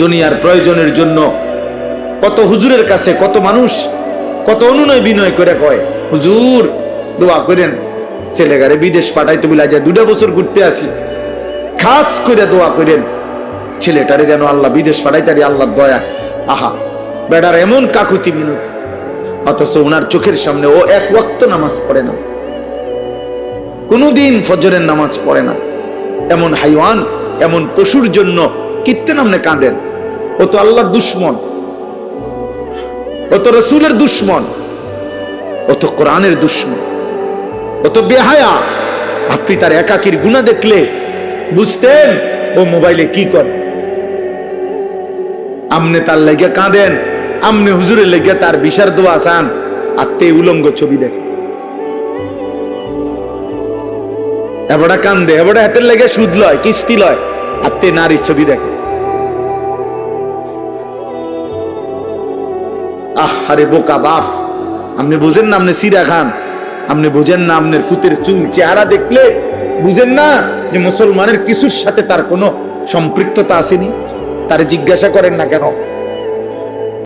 দুনিয়ার প্রয়োজনের জন্য কত হুজুরের কাছে কত মানুষ কত অনুনয় বিনয় করে কয়, হুজুর দোয়া করেন ছেলেগারে বিদেশ পাঠাইতে বলে যায় 2 বছর ঘুরতে আসি, খাস করে দোয়া করেন ছেলেটারে যেন আল্লাহ বিদেশ পাঠাইতারি, আল্লাহর দয়া। আহা, বেটার এমন কাকুতি মিনতি, অথচ ওনার চোখের সামনে ও 1 ওয়াক্ত নামাজ পড়ে না, কোনদিন ফজরের নামাজ পড়ে না। এমন হাইওয়ান, এমন পশুর জন্য কিত্তে নামনে কাঁদেন? ও তো আল্লাহর দুশ্মন, ও তো রাসূলের দুশ্মন, ও তো কোরআনের দুশ্মন, ও তো বেহায়া। আপনি তার একাকির গুনাহ দেখলে বুঝতেন ও মোবাইলে কি করে। আমনে তার লেগে কাঁদেন, আমনে হুজুরের লেগে তার বিশার দোয়া চান, আর তে উলঙ্গ ছবি দেখে। এবারে কান্দে, এবারে হাতের লেগে সুদ লয়, কিস্তি লয়, আর তে নারীর ছবি দেখে। আরে বোকা বাপ, আপনি বুঝেন না আপনি সিরা খান, আপনি বুঝেন না আপনার ফুতের চুল চেহারা দেখলে বুঝেন না যে মুসলমানের কিছুর সাথে তার কোনো সম্পৃক্ততা আসেনি? তারে জিজ্ঞাসা করেন না কেন?